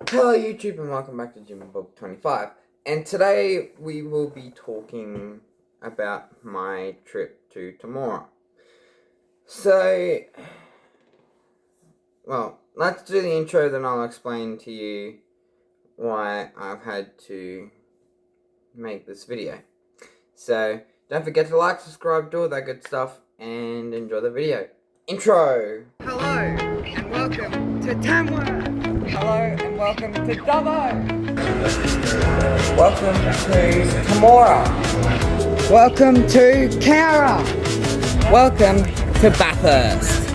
Hello YouTube and welcome back to Jimmy Bob 25, and today we will be talking about my trip to Temora. So, well, let's do the intro, then I'll explain to you why I've had to make this video. So, don't forget to like, subscribe, do all that good stuff, and enjoy the video. Intro! Hello and welcome to Temora! Hello and welcome to Dubbo! Welcome to Temora! Welcome to Cowra! Welcome to Bathurst!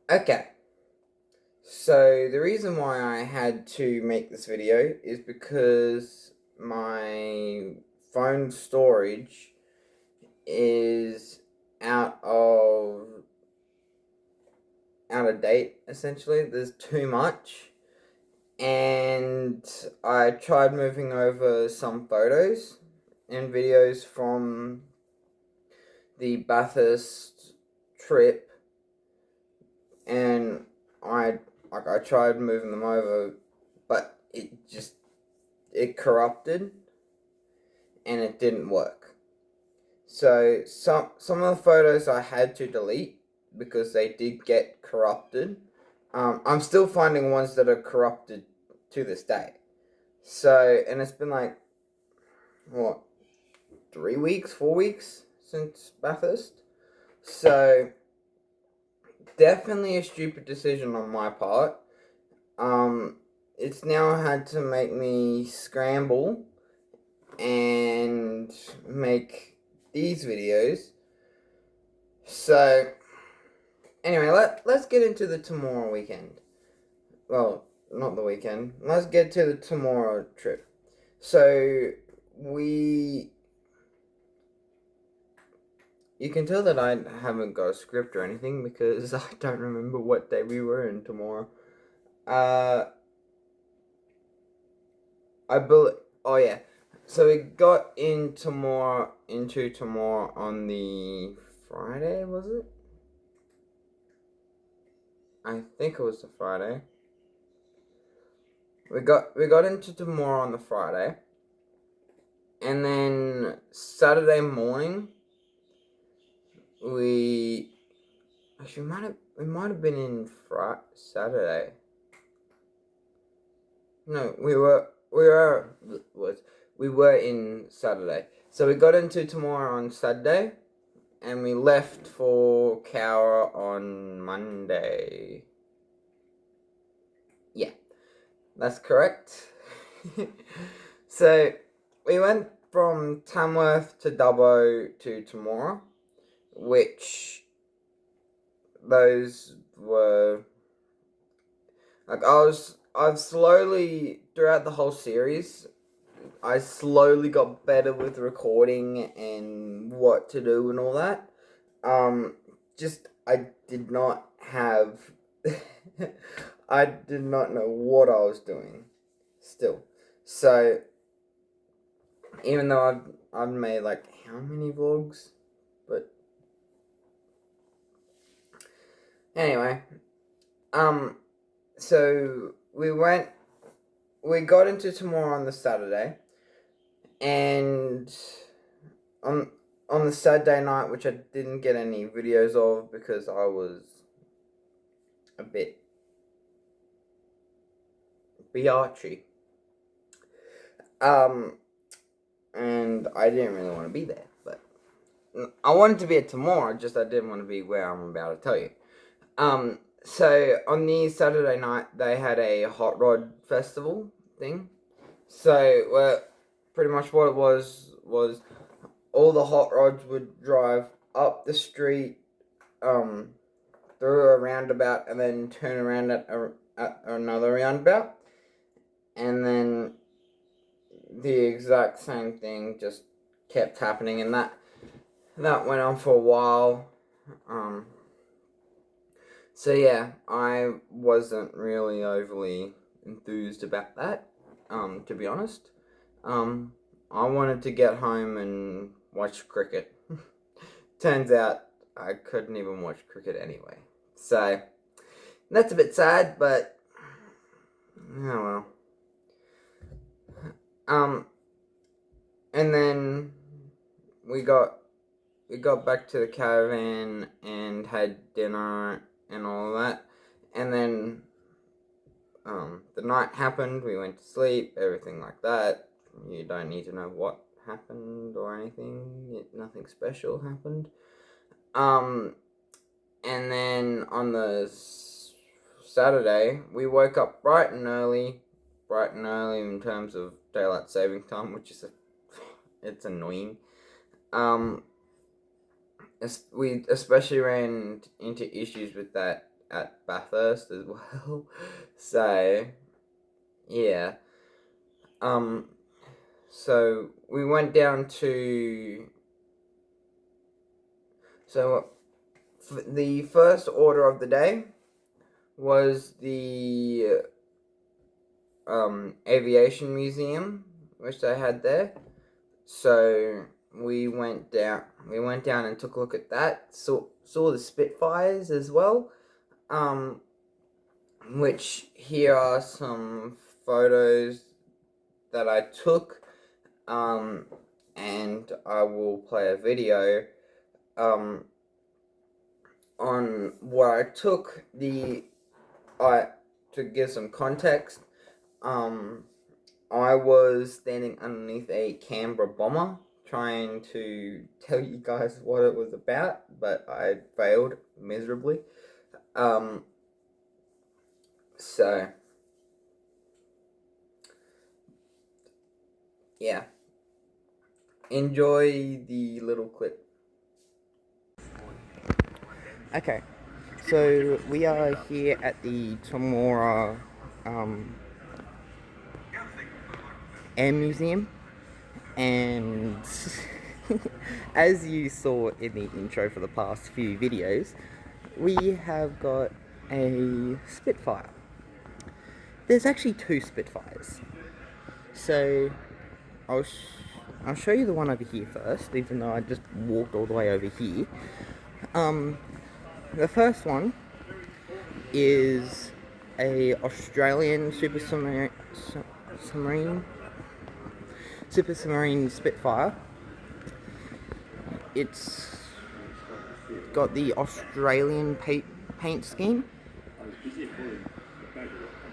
Okay, so the reason why I had to make this video is because my phone storage is out of date, essentially. There's too much, and I tried moving over some photos and videos from the Bathurst trip, and I tried moving them over, but it corrupted and it didn't work. So some of the photos I had to delete because they did get corrupted. I'm still finding ones that are corrupted to this day. So, and it's been like, what, 3 weeks, 4 weeks since Bathurst. So, definitely a stupid decision on my part. It's now had to make me scramble and make these videos. So, anyway, let's get into the Temora weekend. Well, not the weekend. Let's get to the Temora trip. So, you can tell that I haven't got a script or anything because I don't remember what day we were in Temora. Oh yeah. So we got into Temora on the Friday, was it? I think it was the Friday. We got into Temora on the Friday, and then Saturday morning we might have been in Saturday. No, we were in Saturday. So we got into Temora on Saturday, and we left for Cowra on Monday. Yeah, that's correct. So we went from Tamworth to Dubbo to Temora, which those were like I've slowly, throughout the whole series, I slowly got better with recording and what to do and all that. I did not have, I did not know what I was doing still. So, even though I've made like how many vlogs? But, anyway, so we got into Temora on the Saturday, and on the Saturday night, which I didn't get any videos of because I was a bit biatchy, and I didn't really want to be there, but I wanted to be at Temora, just I didn't want to be where I'm about to tell you. So on the Saturday night, they had a hot rod festival thing. So, pretty much what it was all the hot rods would drive up the street, through a roundabout, and then turn around at another roundabout, and then the exact same thing just kept happening, and that went on for a while. So yeah, I wasn't really overly enthused about that, to be honest. I wanted to get home and watch cricket. Turns out I couldn't even watch cricket anyway. So that's a bit sad, but oh well. And then we got back to the caravan and had dinner and all that. And then the night happened, we went to sleep, everything like that. You don't need to know what happened or anything. Nothing special happened. And then on the Saturday, we woke up bright and early in terms of daylight saving time, which is it's annoying. We especially ran into issues with that at Bathurst as well. So yeah. So we went down to. So the first order of the day was the aviation museum, which they had there. So we went down and took a look at that. Saw the Spitfires as well. Which here are some photos that I took. And I will play a video on what I took. To give some context, I was standing underneath a Canberra bomber trying to tell you guys what it was about, but I failed miserably. So yeah, enjoy the little clip. Okay, so we are here at the Temora Air Museum, and as you saw in the intro for the past few videos, we have got a Spitfire. There's actually two Spitfires, so I'll show you the one over here first, even though I just walked all the way over here. The first one is a Australian Super Submarine Spitfire. It's got the Australian paint scheme.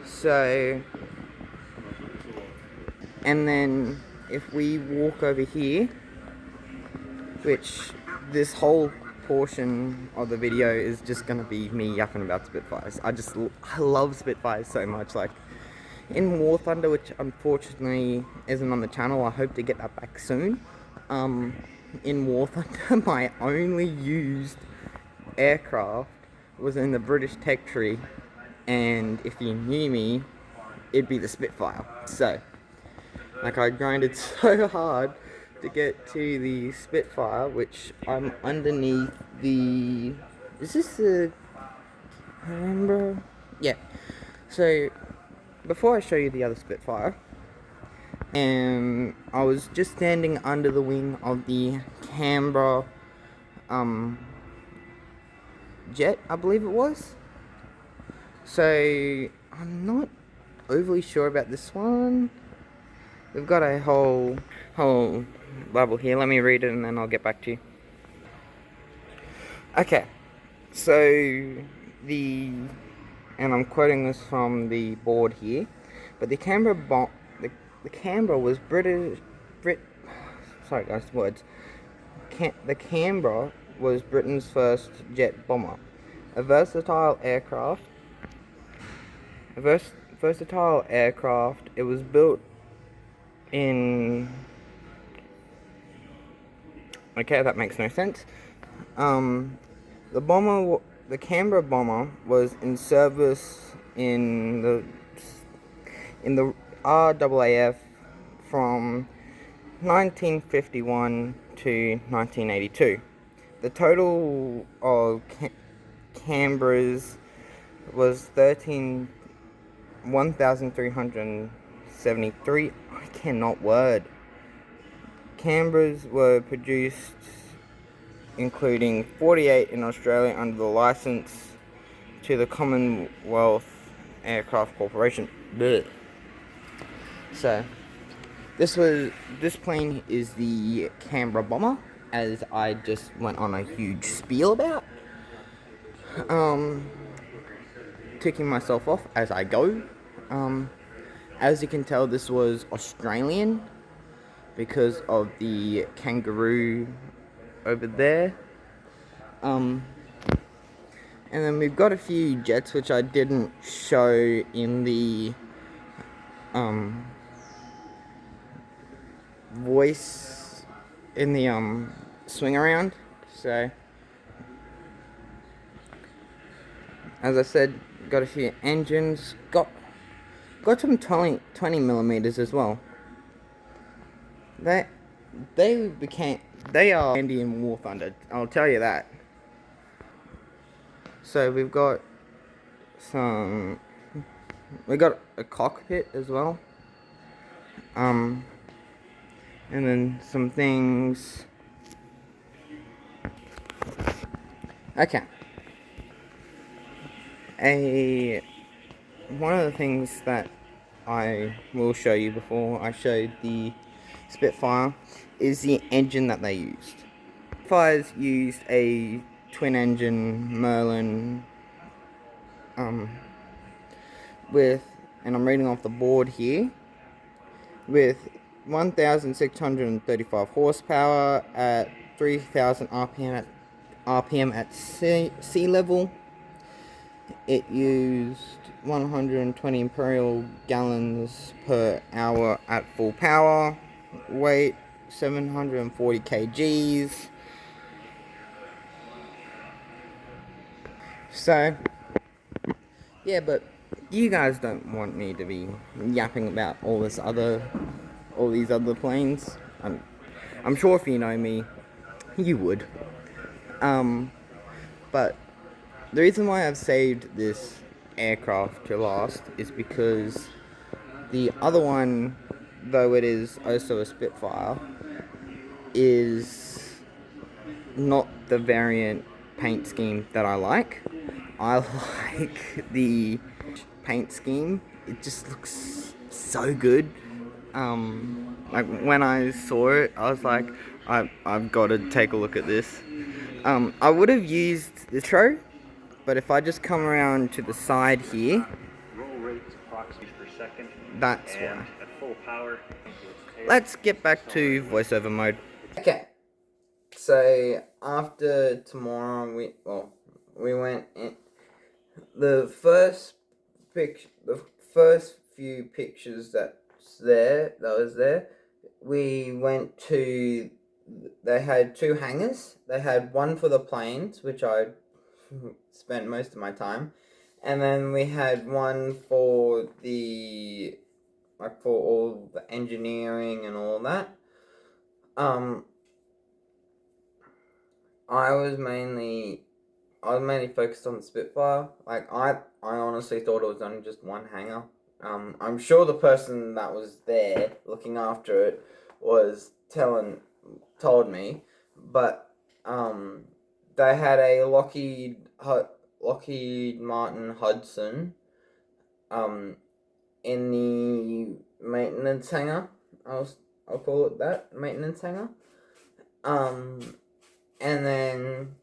So, and then if we walk over here, which this whole portion of the video is just gonna be me yapping about Spitfires. I love Spitfires so much. Like in War Thunder, which unfortunately isn't on the channel, I hope to get that back soon. In War Thunder, my only used aircraft was in the British tech tree, and if you knew me, it'd be the Spitfire. So, like, I grinded so hard to get to the Spitfire, which I'm underneath the... Is this the... I remember... Yeah. So, before I show you the other Spitfire, I was just standing under the wing of the Canberra jet, I believe it was. So, I'm not overly sure about this one. We've got a whole bubble here. Let me read it and then I'll get back to you. Okay, so and I'm quoting this from the board here, but the Canberra the Canberra was sorry guys, words. The Canberra was Britain's first jet bomber, a versatile aircraft. It was built in... Okay, that makes no sense. The Canberra bomber was in service in the RAAF from 1951 to 1982. The total of Canberras was 1,373. I cannot word. Canberras were produced, including 48 in Australia under the license to the Commonwealth Aircraft Corporation. Blech. So, this plane is the Canberra Bomber, as I just went on a huge spiel about. Ticking myself off as I go. As you can tell, this was Australian because of the kangaroo over there. And then we've got a few jets which I didn't show in the voice in the swing around. So as I said, got a few engines, got some 20 millimeters as well. They are handy in War Thunder, I'll tell you that. So we got a cockpit as well. And then some things. Okay. One of the things that I will show you before I showed the Spitfire is the engine that they used. Spitfires used a twin engine Merlin with, and I'm reading off the board here, with 1,635 horsepower at 3,000 RPM at sea level. It used 120 imperial gallons per hour at full power. Weight 740 kgs. So, yeah, but you guys don't want me to be yapping about all these other planes. I'm sure if you know me, you would. But the reason why I've saved this aircraft to last is because the other one, though it is also a Spitfire, is not the variant paint scheme that I like. I like the paint scheme. It just looks so good. Like when I saw it, I was like, I've got to take a look at this. I would have used the intro, but if I just come around to the side here, roll rates approximately per second. That's why. At full power. Let's get back to voiceover mode. Okay. So after Temora, we went in. The first few pictures that was there, we went to. They had two hangars. They had one for the planes, which I spent most of my time, and then we had one for for all the engineering and all that. I was mainly focused on the Spitfire. Like I honestly thought it was only just one hangar. I'm sure the person that was there looking after it told me, but they had a Lockheed Martin Hudson in the maintenance hangar. I'll call it that, maintenance hangar. And then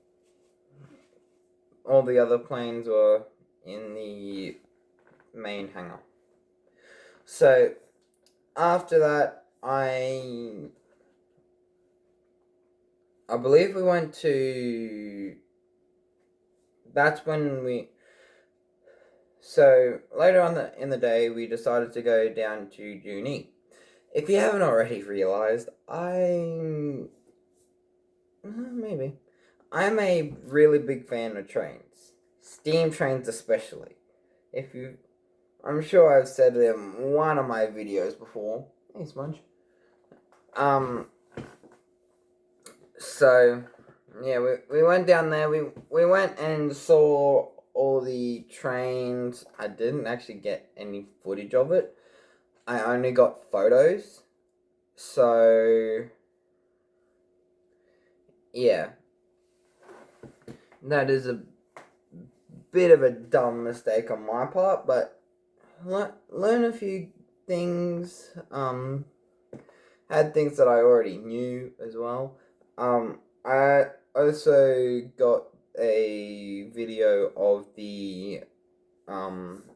all the other planes were in the main hangar. So after that, I believe we went to. That's when we. So later on in the day, we decided to go down to Junee. If you haven't already realized, I'm a really big fan of trains, steam trains especially. I'm sure I've said it in one of my videos before. Hey, Sponge. So yeah, we went down there. We went and saw all the trains. I didn't actually get any footage of it. I only got photos. So yeah, that is a bit of a dumb mistake on my part, but learn a few things. Had things that I already knew as well. I also got a video of the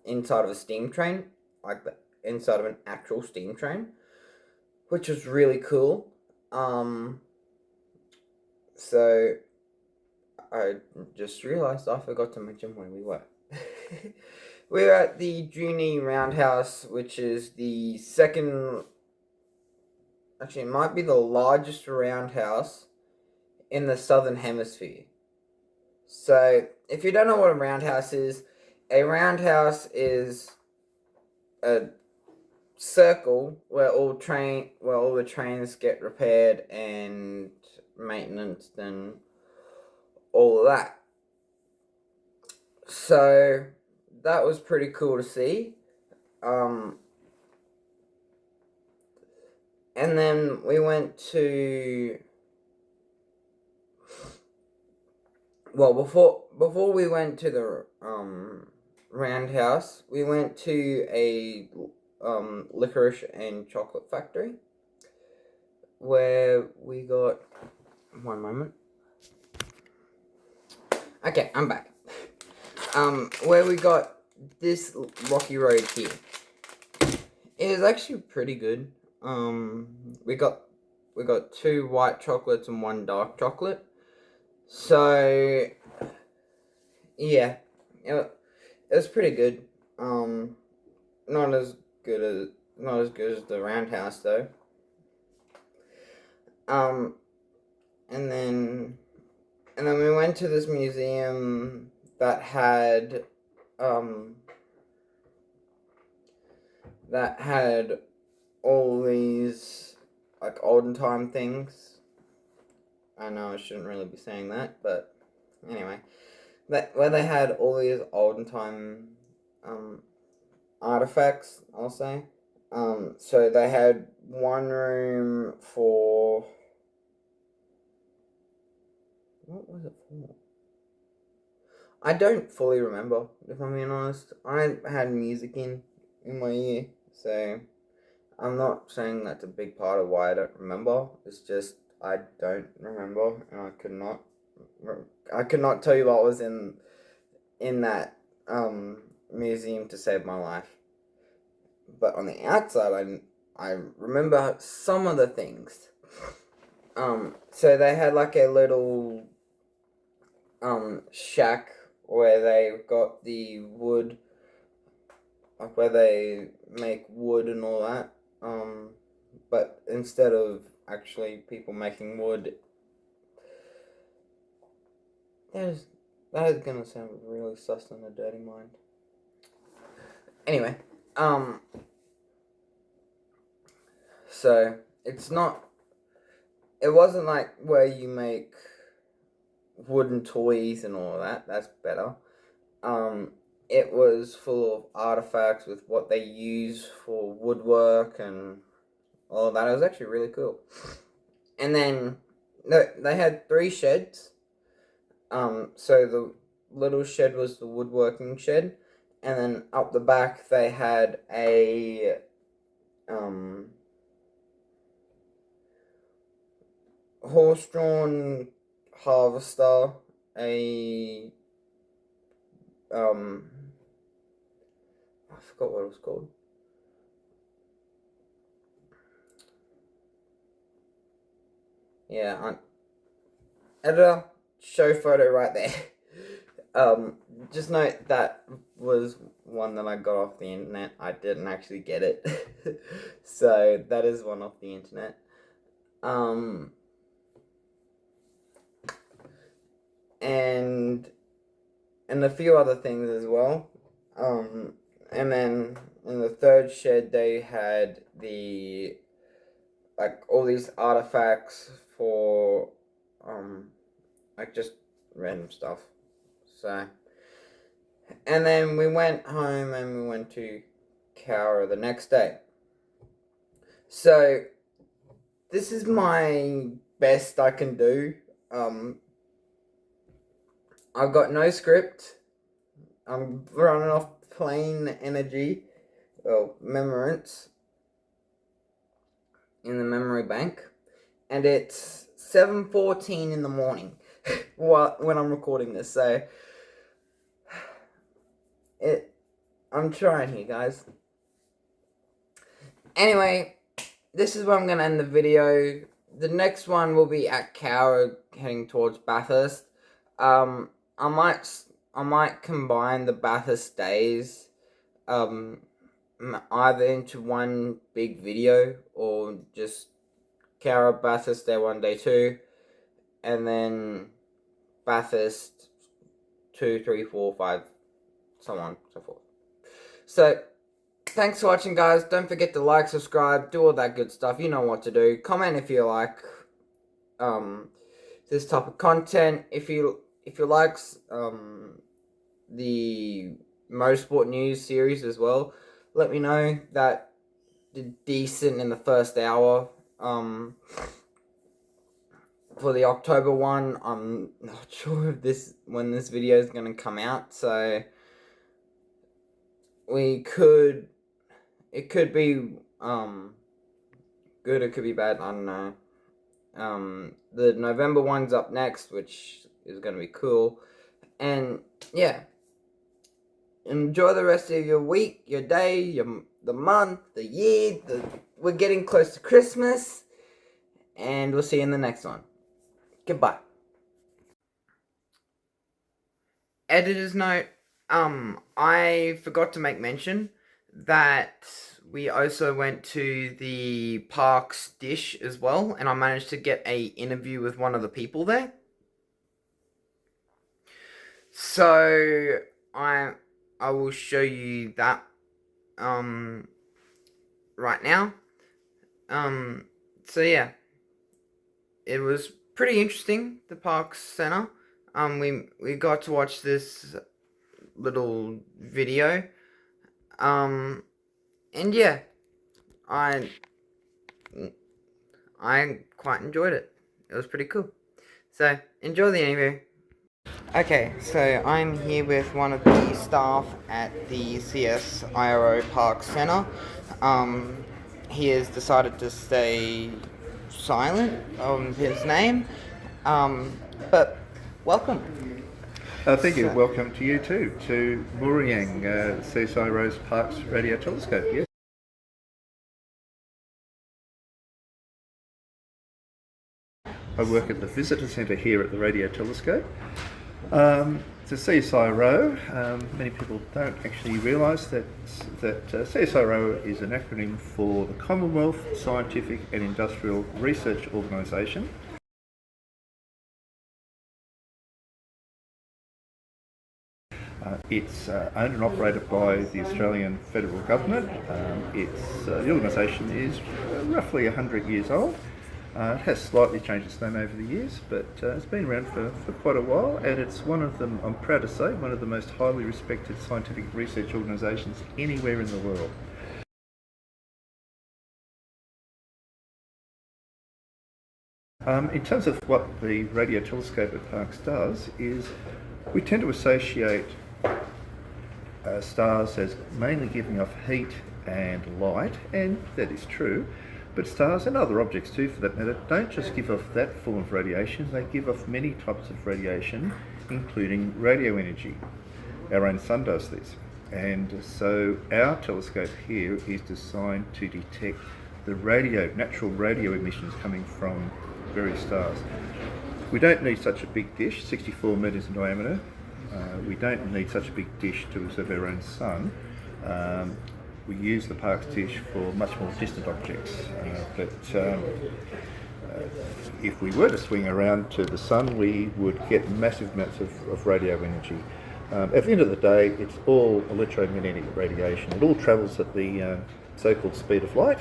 inside of a steam train, like the inside of an actual steam train, which was really cool. So I just realized I forgot to mention where we were. We were at the Junie Roundhouse, which is the second. Actually, it might be the largest roundhouse in the southern hemisphere. So, if you don't know what a roundhouse is a circle where all the trains get repaired and maintenance and all of that. So that was pretty cool to see. And then we went to before we went to the roundhouse, we went to a licorice and chocolate factory where we got one moment. Okay, I'm back. Where we got this rocky road here. It is actually pretty good. We got 2 white chocolates and 1 dark chocolate. So yeah, it was pretty good. Not as good as the roundhouse though. And then we went to this museum that had all these like olden time things. I know I shouldn't really be saying that, but anyway, where they had all these olden time artifacts, I'll say. So they had one room for, what was it for? I don't fully remember, if I'm being honest. I had music in my ear, so I'm not saying that's a big part of why I don't remember. It's just I don't remember, and I could not tell you what was in that museum to save my life. But on the outside, I remember some of the things. So they had like a little shack where they got the wood, like where they make wood and all that. But instead of actually people making wood, that is gonna sound really sus in a dirty mind. Anyway, so it wasn't like where you make wooden toys and all of that. That's better. It was full of artifacts with what they use for woodwork and all of that. It was actually really cool. And then they had 3 sheds. So the little shed was the woodworking shed, and then up the back they had a horse-drawn harvester, a I forgot what it was called. Yeah, editor, show photo right there. Just note that was one that I got off the internet. I didn't actually get it. So that is one off the internet. And a few other things as well. And then in the third shed they had the like all these artifacts for like just random stuff. So, and then we went home and we went to Cowra the next day. So this is my best I can do. I've got no script. I'm running off plain energy, well, memorance in the memory bank, and it's 7:14 in the morning when I'm recording this. So I'm trying here, guys. Anyway, this is where I'm gonna end the video. The next one will be at Cowra, heading towards Bathurst. I might combine the Bathurst days, either into one big video or just Cowra, Bathurst day 1, day 2, and then Bathurst 2, 3, 4, 5, so on, so forth. So, thanks for watching, guys. Don't forget to like, subscribe, do all that good stuff. You know what to do. Comment if you like this type of content. If you like the Motorsport News series as well, let me know. That did decent in the first hour. For the October one, I'm not sure if when this video is going to come out, so it could be good, it could be bad, I don't know. The November one's up next, which is going to be cool. And yeah, enjoy the rest of your week, your day, the month, the year. We're getting close to Christmas, and we'll see you in the next one. Goodbye. Editor's note, I forgot to make mention that we also went to the park's dish as well, and I managed to get a interview with one of the people there. So I will show you that right now. So yeah, it was pretty interesting, the park's center. We got to watch this little video. And yeah, I quite enjoyed it. It was pretty cool. So enjoy the interview. Okay, so I'm here with one of the staff at the CSIRO Park Center. He has decided to stay silent on his name, but welcome. Thank you. Welcome to you too, to Muriang, CSIRO's Parks Radio Telescope. Yes. I work at the Visitor Centre here at the Radio Telescope. To CSIRO, many people don't actually realise that CSIRO is an acronym for the Commonwealth Scientific and Industrial Research Organisation. It's owned and operated by the Australian Federal Government. The organisation is roughly 100 years old. It has slightly changed its name over the years, but it's been around for quite a while, and it's one of them, I'm proud to say, one of the most highly respected scientific research organisations anywhere in the world. In terms of what the radio telescope at Parkes does, is we tend to associate stars as mainly giving off heat and light, and that is true. But stars and other objects too, for that matter, don't just give off that form of radiation, they give off many types of radiation, including radio energy. Our own sun does this. And so our telescope here is designed to detect the natural radio emissions coming from various stars. We don't need such a big dish, 64 metres in diameter. We don't need such a big dish to observe our own sun. We use the Parkes dish for much more distant objects, but if we were to swing around to the sun, we would get massive amounts of radio energy. At the end of the day, it's all electromagnetic radiation. It all travels at the so-called speed of light,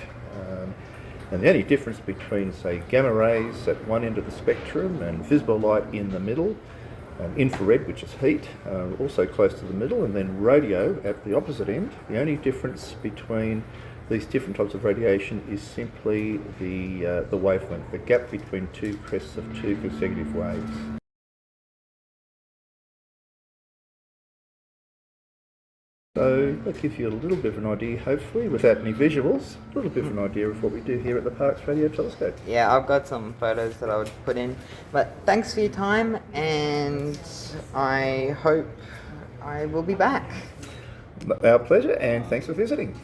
And the only difference between, say, gamma rays at one end of the spectrum and visible light in the middle, infrared, which is heat, also close to the middle, and then radio at the opposite end, the only difference between these different types of radiation is simply the wavelength, the gap between two crests of two consecutive waves. So that gives you a little bit of an idea, hopefully, without any visuals, a little bit of an idea of what we do here at the Parkes Radio Telescope. Yeah, I've got some photos that I would put in. But thanks for your time, and I hope I will be back. Our pleasure, and thanks for visiting.